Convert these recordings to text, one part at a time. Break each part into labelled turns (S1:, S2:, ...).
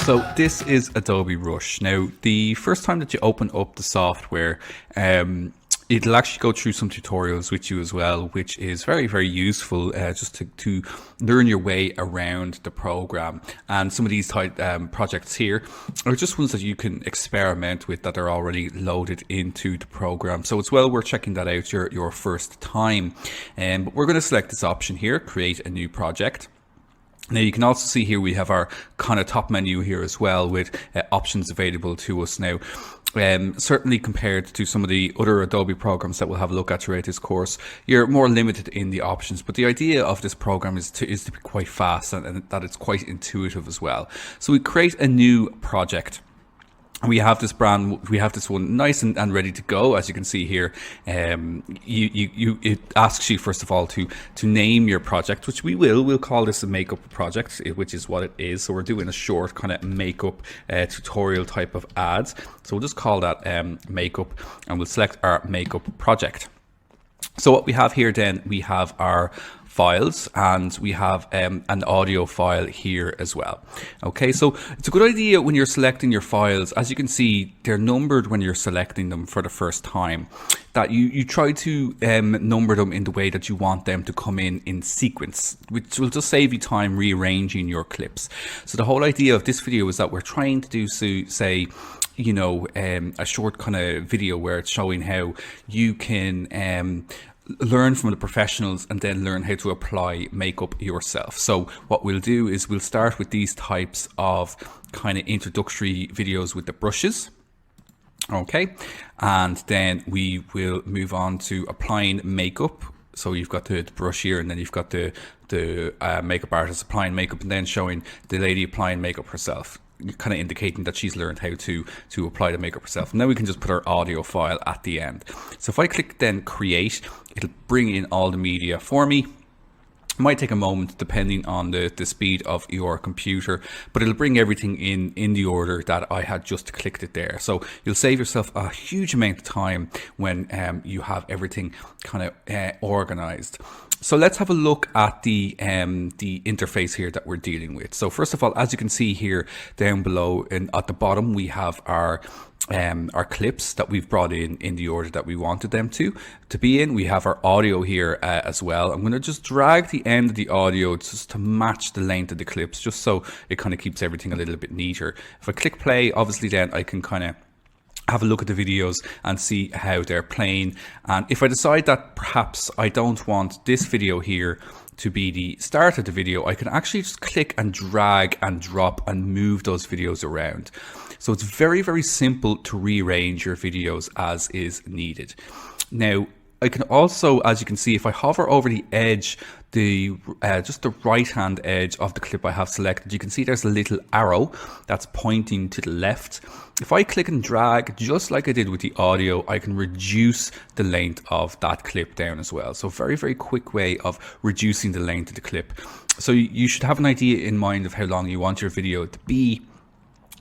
S1: So this is Adobe Rush. Now, the first time that you open up the software, it'll actually go through some tutorials with you as well, which is very, very useful just to learn your way around the program. And some of these type projects here are just ones that you can experiment with that are already loaded into the program. So it's well worth checking that out your first time. But we're going to select this option here, create a new project. Now you can also see here we have our kind of top menu here as well with options available to us now. Certainly compared to some of the other Adobe programs that we'll have a look at throughout this course, you're more limited in the options. But the idea of this program is to be quite fast and that it's quite intuitive as well. So we create a new project. We have this one nice and ready to go. As you can see here, it asks you first of all to name your project, which we'll call this a makeup project, which is what it is. So we're doing a short kind of makeup tutorial type of ads. So we'll just call that makeup, and we'll select our makeup project. So what we have here then, we have our files, and we have an audio file here as well. Okay, so it's a good idea when you're selecting your files, as you can see, they're numbered when you're selecting them for the first time, that you try to number them in the way that you want them to come in sequence, which will just save you time rearranging your clips. So the whole idea of this video is that we're trying to do, say, you know, a short kind of video where it's showing how you can learn from the professionals and then learn how to apply makeup yourself. So what we'll do is we'll start with these types of kind of introductory videos with the brushes. Okay, and then we will move on to applying makeup. So you've got the brush here, and then you've got the makeup artist applying makeup, and then showing the lady applying makeup herself, kind of indicating that she's learned how to apply the makeup herself. And then we can just put our audio file at the end. So if I click then create, it'll bring in all the media for me. It might take a moment depending on the speed of your computer, but it'll bring everything in the order that I had just clicked it there. So you'll save yourself a huge amount of time when you have everything kind of organized. So let's have a look at the interface here that we're dealing with. So first of all, as you can see here down below and at the bottom, we have our clips that we've brought in the order that we wanted them to be in. We have our audio here as well. I'm going to just drag the end of the audio just to match the length of the clips, just so it kind of keeps everything a little bit neater. If I click play, obviously then I can kind of have a look at the videos and see how they're playing. And if I decide that perhaps I don't want this video here to be the start of the video, I can actually just click and drag and drop and move those videos around. So it's very, very simple to rearrange your videos as is needed. Now, I can also, as you can see, if I hover over the edge, just the right hand edge of the clip I have selected, you can see there's a little arrow that's pointing to the left. If I click and drag, just like I did with the audio, I can reduce the length of that clip down as well. So very, very quick way of reducing the length of the clip. So you should have an idea in mind of how long you want your video to be.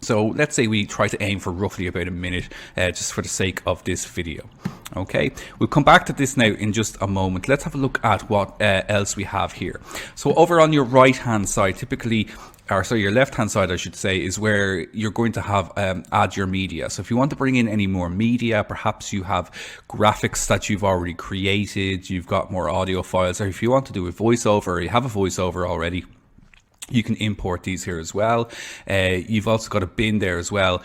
S1: So let's say we try to aim for roughly about a minute, just for the sake of this video. Okay, we'll come back to this now in just a moment. Let's have a look at what else we have here. So over on your right hand side, typically, or sorry, your left hand side I should say, is where you're going to have add your media. So if you want to bring in any more media, perhaps you have graphics that you've already created, you've got more audio files, or if you want to do a voiceover, or you have a voiceover already, you can import these here as well. You've also got a bin there as well.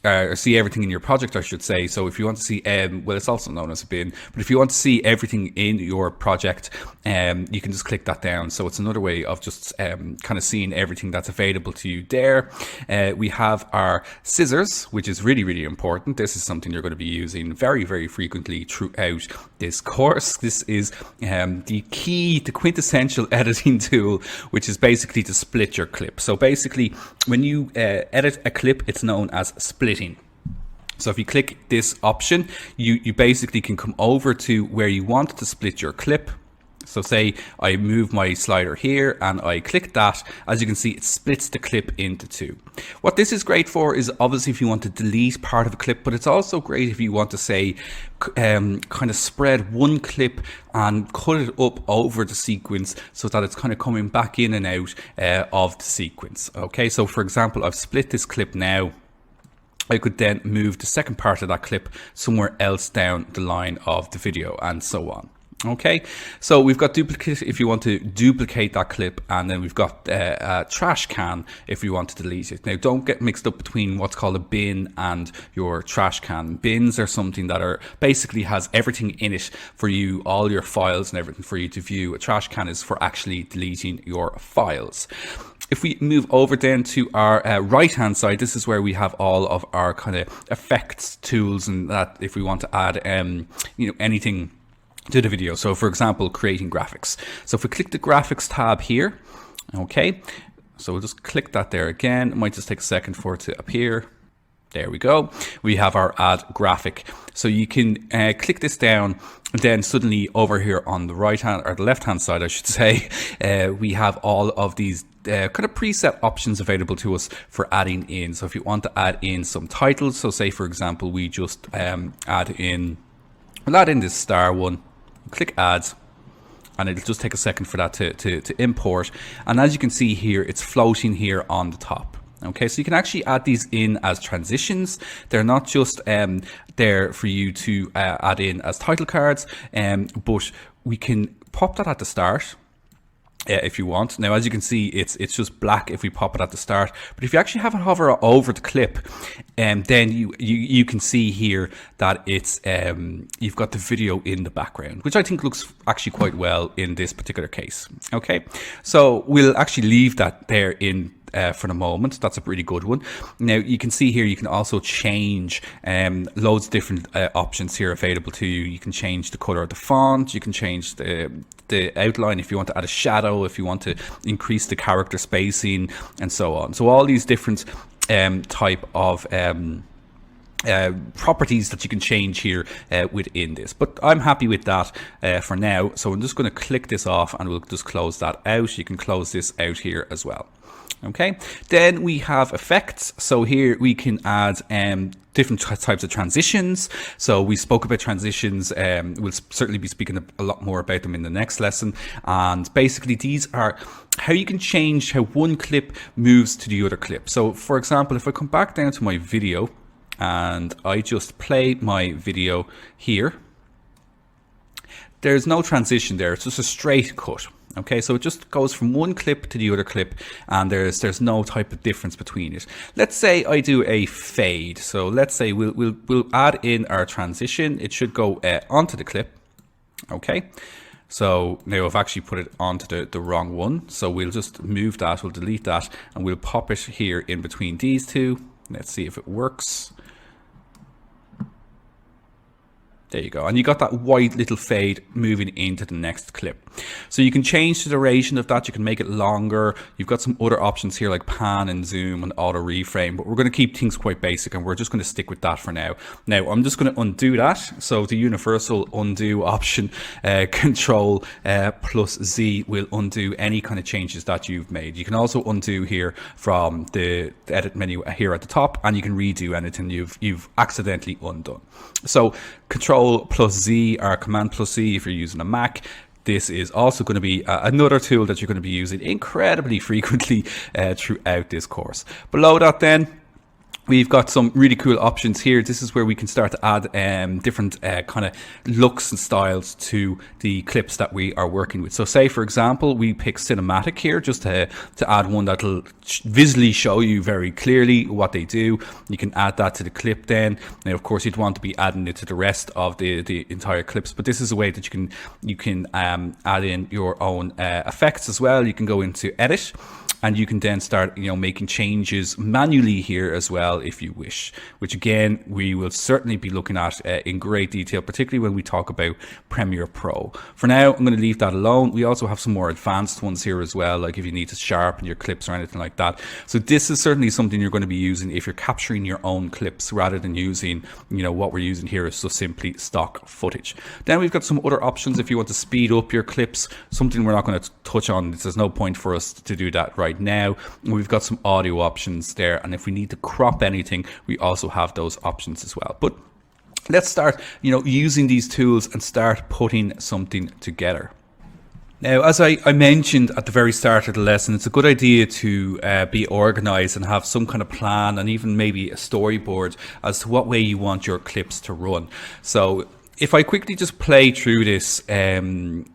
S1: Or see everything in your project, I should say. So if you want to see, well, it's also known as a bin, but if you want to see everything in your project, you can just click that down. So it's another way of just kind of seeing everything that's available to you there. We have our scissors, which is really, really important. This is something you're going to be using very, very frequently throughout this course. This is the quintessential editing tool, which is basically to split your clip. So basically, when you edit a clip, it's known as splitting. So if you click this option, you basically can come over to where you want to split your clip. So say I move my slider here and I click that, as you can see, it splits the clip into two. What this is great for is obviously if you want to delete part of a clip, but it's also great if you want to say, kind of spread one clip and cut it up over the sequence so that it's kind of coming back in and out of the sequence. Okay, so for example, I've split this clip now. I could then move the second part of that clip somewhere else down the line of the video and so on. Okay, so we've got duplicate if you want to duplicate that clip, and then we've got a trash can if you want to delete it. Now don't get mixed up between what's called a bin and your trash can. Bins are something that are basically has everything in it for you, all your files and everything for you to view. A trash can is for actually deleting your files. If we move over then to our right hand side, this is where we have all of our kind of effects tools, and that if we want to add anything to the video. So for example, creating graphics. So if we click the graphics tab here, okay, so we'll just click that there again. It might just take a second for it to appear. There we go. We have our add graphic. So you can click this down, and then suddenly over here on the right hand, or the left hand side I should say, we have all of these kind of preset options available to us for adding in. So if you want to add in some titles, so say for example we just add in this star one, click add, and it'll just take a second for that to import. And as you can see here, it's floating here on the top. Okay, so you can actually add these in as transitions. They're not just there for you to add in as title cards, but we can pop that at the start if you want. Now, as you can see, it's just black if we pop it at the start. But if you actually have it hover over the clip, then you can see here that it's you've got the video in the background, which I think looks actually quite well in this particular case. Okay, so we'll actually leave that there in for the moment. That's a pretty good one. Now you can see here you can also change loads of different options here available to you. You can change the color of the font, you can change the outline if you want to add a shadow, if you want to increase the character spacing, and so on. So all these different type of properties that you can change here within this, but I'm happy with that for now. So I'm just going to click this off and we'll just close that out. You can close this out here as well. Okay, then we have effects. So here we can add different types of transitions. So we spoke about transitions. We'll certainly be speaking a lot more about them in the next lesson. And basically these are how you can change how one clip moves to the other clip. So for example, if I come back down to my video and I just play my video here, there's no transition there. It's just a straight cut. Okay, so it just goes from one clip to the other clip, and there's no type of difference between it. Let's say I do a fade. So let's say we'll add in our transition. It should go onto the clip. Okay, so now I've actually put it onto the wrong one. So we'll just move that. We'll delete that, and we'll pop it here in between these two. Let's see if it works. There you go. And you got that white little fade moving into the next clip. So you can change the duration of that. You can make it longer. You've got some other options here like pan and zoom and auto reframe, but we're going to keep things quite basic and we're just going to stick with that for now. Now I'm just going to undo that. So the universal undo option, control plus Z will undo any kind of changes that you've made. You can also undo here from the edit menu here at the top, and you can redo anything you've accidentally undone. So control plus Z or command plus Z if you're using a Mac. This is also going to be another tool that you're going to be using incredibly frequently throughout this course. Below that then, we've got some really cool options here. This is where we can start to add different kind of looks and styles to the clips that we are working with. So say, for example, we pick cinematic here just to add one that'll visually show you very clearly what they do. You can add that to the clip then. Now, of course, you'd want to be adding it to the rest of the entire clips, but this is a way that you can add in your own effects as well. You can go into edit. and you can then start, making changes manually here as well if you wish, which again, we will certainly be looking at in great detail, particularly when we talk about Premiere Pro. For now, I'm going to leave that alone. We also have some more advanced ones here as well, like if you need to sharpen your clips or anything like that. So this is certainly something you're going to be using if you're capturing your own clips rather than using, what we're using here is just simply stock footage. Then we've got some other options if you want to speed up your clips, something we're not going to touch on. There's no point for us to do that right now. We've got some audio options there, and if we need to crop anything, we also have those options as well. But let's start, using these tools and start putting something together. Now, as I mentioned at the very start of the lesson, it's a good idea to be organized and have some kind of plan and even maybe a storyboard as to what way you want your clips to run. So if I quickly just play through this, and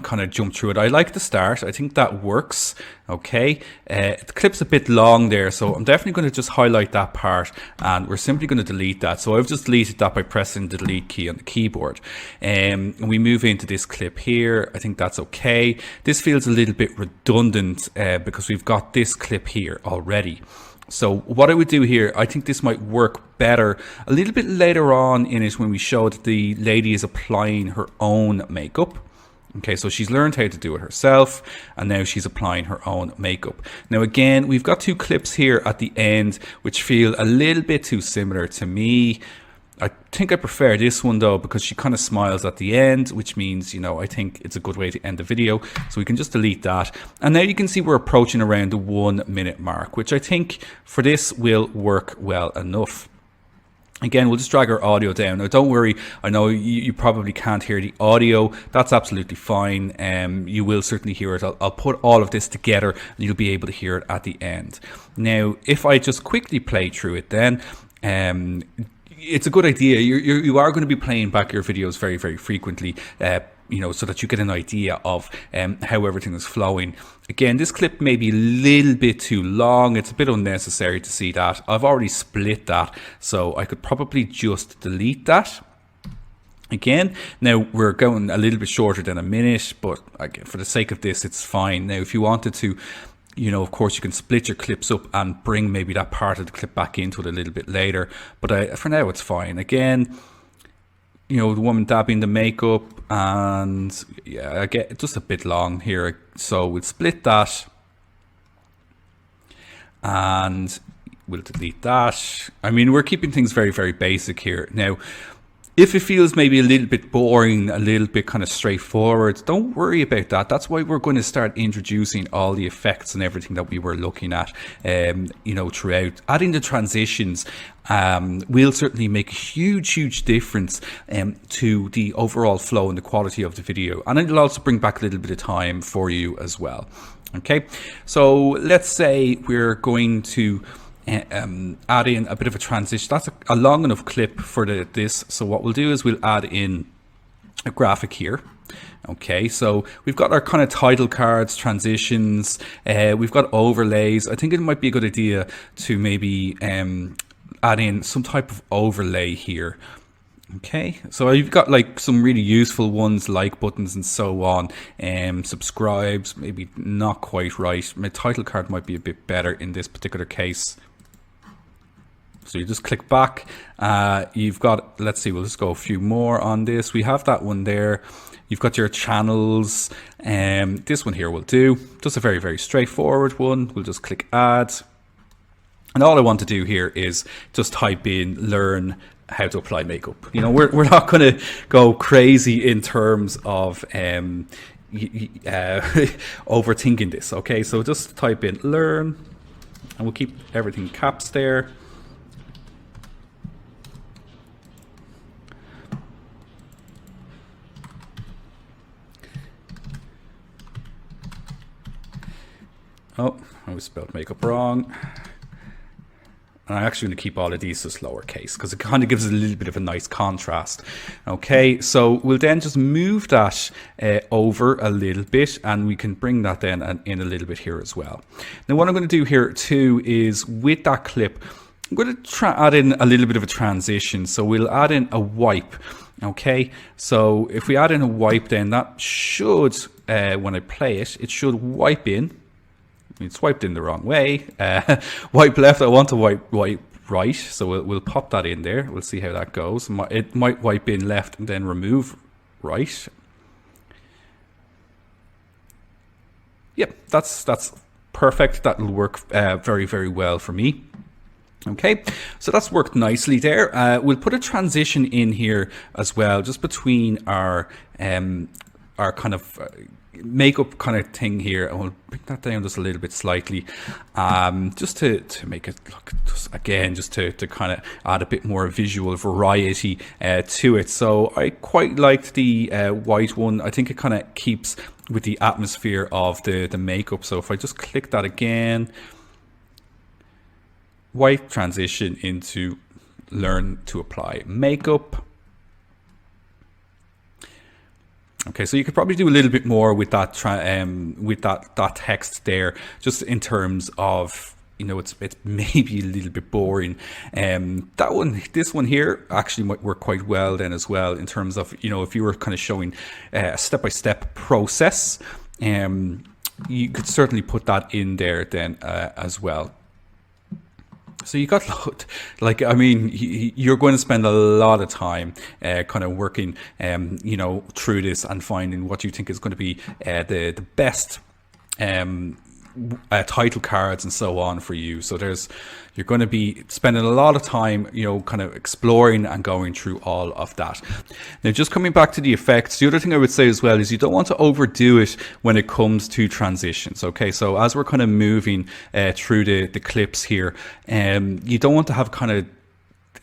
S1: kind of jump through it. I like the start. I think that works. Okay. The clip's a bit long there, so I'm definitely going to just highlight that part, and we're simply going to delete that. So I've just deleted that by pressing the delete key on the keyboard. And we move into this clip here. I think that's okay. This feels a little bit redundant because we've got this clip here already. So what I would do here, I think this might work better a little bit later on in it when we show that the lady is applying her own makeup. Okay, so she's learned how to do it herself, and now she's applying her own makeup. Now again, we've got two clips here at the end which feel a little bit too similar to me. I think I prefer this one though, because she kind of smiles at the end, which means, I think it's a good way to end the video. So we can just delete that. And now you can see we're approaching around the 1 minute mark, which I think for this will work well enough. Again, we'll just drag our audio down. Now, don't worry. I know you probably can't hear the audio. That's absolutely fine. You will certainly hear it. I'll put all of this together and you'll be able to hear it at the end. Now, if I just quickly play through it then, it's a good idea. You are going to be playing back your videos very, very frequently, so that you get an idea of how everything is flowing. Again, this clip may be a little bit too long. It's a bit unnecessary to see that. I've already split that, so I could probably just delete that. Again, now we're going a little bit shorter than a minute, but again, for the sake of this, it's fine. Now, if you wanted to, of course, you can split your clips up and bring maybe that part of the clip back into it a little bit later. But for now, it's fine. Again, the woman dabbing the makeup, and yeah, I get just a bit long here. So we'll split that and we'll delete that. I mean, we're keeping things very, very basic here. Now, if it feels maybe a little bit boring, a little bit kind of straightforward, don't worry about that. That's why we're going to start introducing all the effects and everything that we were looking at, throughout. Adding the transitions will certainly make a huge, huge difference to the overall flow and the quality of the video. And it'll also bring back a little bit of time for you as well. Okay, so let's say we're going to add in a bit of a transition. That's a long enough clip for this. So what we'll do is we'll add in a graphic here. Okay, so we've got our kind of title cards, transitions, we've got overlays. I think it might be a good idea to maybe add in some type of overlay here. Okay, so you've got like some really useful ones, like buttons and so on, subscribes, maybe not quite right. My title card might be a bit better in this particular case. So you just click back, you've got, let's see, we'll just go a few more on this. We have that one there. You've got your channels, this one here will do. Just a very, very straightforward one. We'll just click add. And all I want to do here is just type in learn how to apply makeup. We're not going to go crazy in terms of overthinking this. Okay, so just type in learn, and we'll keep everything caps there. Oh, I spelled makeup wrong. And I'm actually going to keep all of these as lowercase because it kind of gives it a little bit of a nice contrast. Okay, so we'll then just move that over a little bit, and we can bring that then in a little bit here as well. Now what I'm going to do here too is with that clip, I'm going to add in a little bit of a transition. So we'll add in a wipe. Okay, so if we add in a wipe, then that should, when I play it, it should wipe in. it's wiped in the wrong way. Wipe left, I want to wipe right, so we'll pop that in there. We'll see how that goes. It might wipe in left and then remove right. Yep, that's perfect. That'll work very, very well for me. Okay, so that's worked nicely there. We'll put a transition in here as well, just between our kind of makeup kind of thing here. And we'll bring that down just a little bit slightly, just to make it look, just to kind of add a bit more visual variety to it. So I quite liked the white one. I think it kind of keeps with the atmosphere of the makeup. So if I just click that again, white transition into learn to apply makeup. Okay, so you could probably do a little bit more with that that text there, just in terms of, you know, it's maybe a little bit boring. This one here actually might work quite well then as well, in terms of, you know, if you were kind of showing a step-by-step process, you could certainly put that in there then as well. So you got, like, I mean, you're going to spend a lot of time kind of working, you know, through this and finding what you think is going to be the best title cards and so on for you. So you're going to be spending a lot of time, you know, kind of exploring and going through all of that. Now, just coming back to the effects, the other thing I would say as well is you don't want to overdo it when it comes to transitions. Okay, so as we're kind of moving through the clips here, you don't want to have kind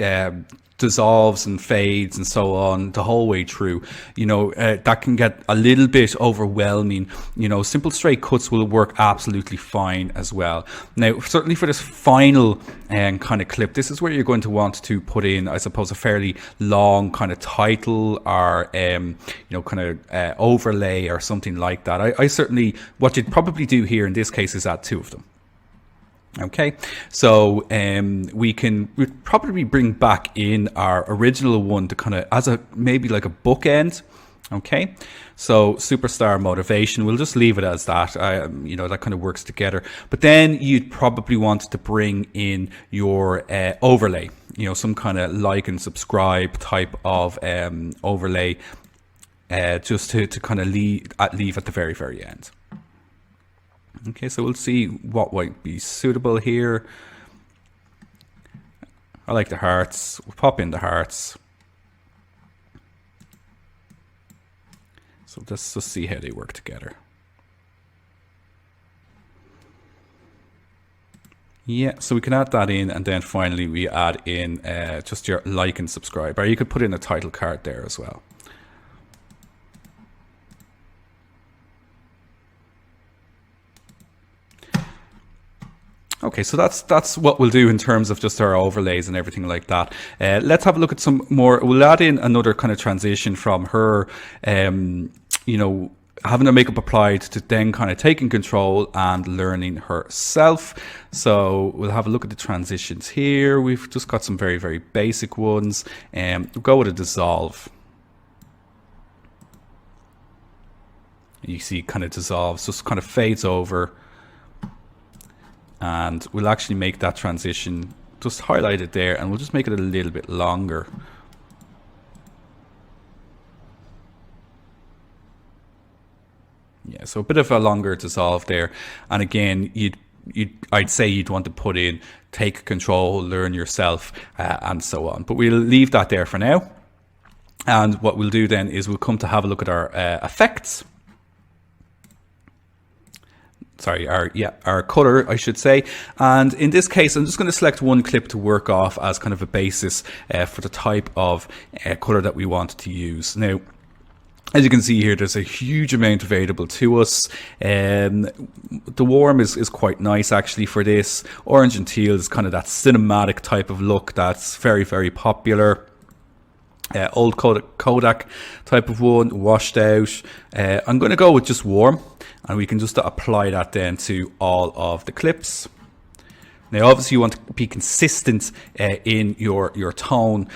S1: of dissolves and fades and so on the whole way through. You know, that can get a little bit overwhelming. You know, simple straight cuts will work absolutely fine as well. Now, certainly for this final kind of clip, this is where you're going to want to put in, I suppose, a fairly long kind of title or you know, kind of overlay or something like that. I certainly, what you'd probably do here in this case is add two of them. Okay, so we'd probably bring back in our original one to kind of as a maybe like a bookend. Okay, so superstar motivation, we'll just leave it as that. You know, that kind of works together. But then you'd probably want to bring in your overlay. You know, some kind of like and subscribe type of overlay, just to kind of leave at the very, very end. Okay, so we'll see what might be suitable here. I like the hearts. We'll pop in the hearts. So let's just see how they work together. Yeah, so we can add that in, and then finally we add in just your like and subscribe. Or you could put in a title card there as well. Okay, so that's what we'll do in terms of just our overlays and everything like that. Let's have a look at some more. We'll add in another kind of transition from her, you know, having her makeup applied to then kind of taking control and learning herself. So we'll have a look at the transitions here. We've just got some very, very basic ones. We'll go with a dissolve. You see it kind of dissolves, just kind of fades over. And we'll actually make that transition, just highlight it there, and we'll just make it a little bit longer. Yeah, so a bit of a longer dissolve there. And again, I'd say you'd want to put in take control, learn yourself, and so on. But we'll leave that there for now. And what we'll do then is we'll come to have a look at our effects. Sorry, our color, I should say. And in this case, I'm just going to select one clip to work off as kind of a basis for the type of color that we want to use. Now, as you can see here, there's a huge amount available to us. The warm is quite nice actually for this. Orange and teal is kind of that cinematic type of look that's very, very popular. Old Kodak type of one, washed out. I'm going to go with just warm, and we can just apply that then to all of the clips. Now, obviously, you want to be consistent in your tone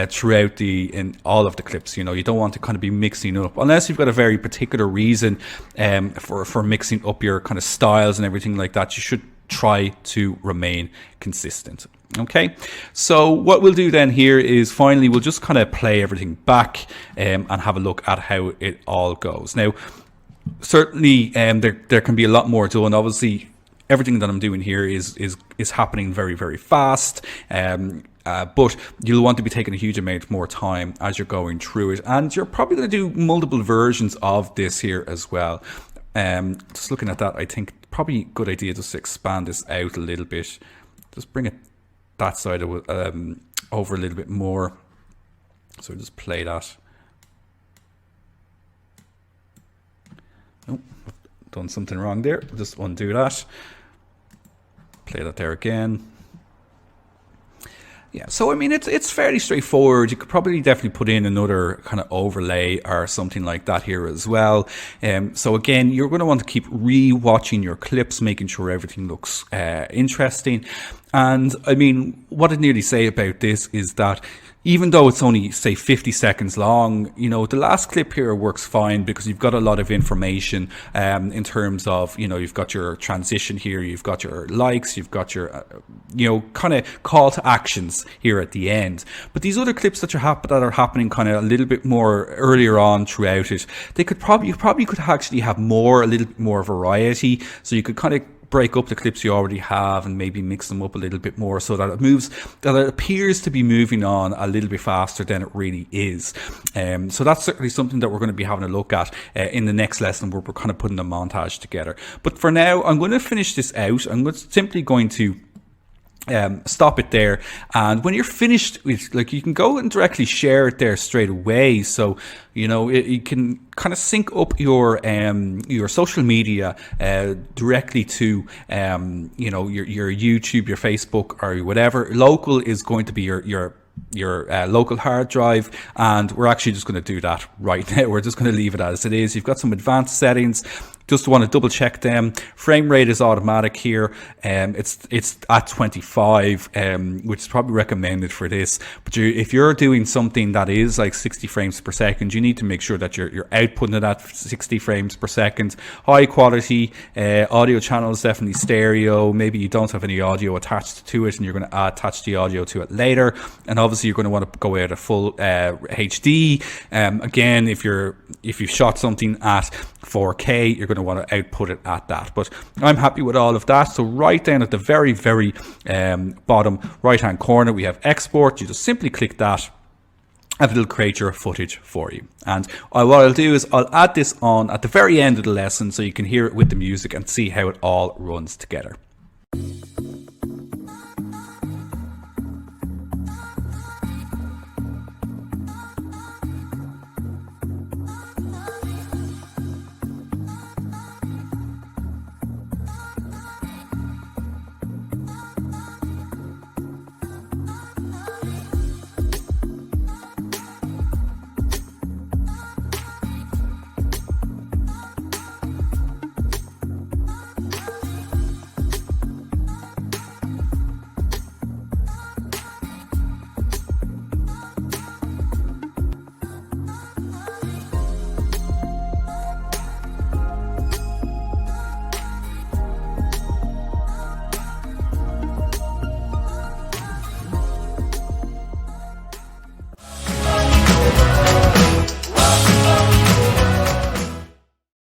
S1: throughout in all of the clips. You know, you don't want to kind of be mixing up unless you've got a very particular reason for mixing up your kind of styles and everything like that. You should try to remain consistent. Okay, so what we'll do then here is finally we'll just kind of play everything back and have a look at how it all goes. Now, certainly there can be a lot more done. Obviously, everything that I'm doing here is happening very, very fast. But you'll want to be taking a huge amount more time as you're going through it, and you're probably going to do multiple versions of this here as well. Just looking at that, I think probably a good idea just to expand this out a little bit. Just bring it that side of over a little bit more. So just play that. Oh, done something wrong there. Just undo that. Play that there again. Yeah, so I mean, it's fairly straightforward. You could probably definitely put in another kind of overlay or something like that here as well. So again, you're going to want to keep re-watching your clips, making sure everything looks interesting. And I mean, what I'd nearly say about this is that even though it's only, say, 50 seconds long, you know, the last clip here works fine because you've got a lot of information in terms of, you know, you've got your transition here, you've got your likes, you've got your, you know, kind of call to actions here at the end. But these other clips that are happening kind of a little bit more earlier on throughout it, you probably could actually have a little bit more variety. So you could kind of break up the clips you already have and maybe mix them up a little bit more so that it appears to be moving on a little bit faster than it really is. So that's certainly something that we're going to be having a look at in the next lesson, where we're kind of putting a montage together. But for now, I'm going to finish this out. I'm simply going to stop it there, and when you're finished with, like, you can go and directly share it there straight away. So you know, you can kind of sync up your social media directly to you know, your YouTube, your Facebook, or whatever. Local is going to be your local hard drive, and we're actually just going to do that right now. We're just going to leave it as it is. You've got some advanced settings. Just want to double check them. Frame rate is automatic here. It's at 25, which is probably recommended for this. But if you're doing something that is like 60 frames per second, you need to make sure that you're outputting it at 60 frames per second. High quality audio channels, definitely stereo. Maybe you don't have any audio attached to it, and you're going to attach the audio to it later. And obviously, you're going to want to go out at full HD. Again, if you've shot something at 4K, you're going to want to output it at that. But I'm happy with all of that. So right down at the very, very bottom right hand corner, we have export. You just simply click that, and it'll create your footage for you. And what I'll do is I'll add this on at the very end of the lesson so you can hear it with the music and see how it all runs together.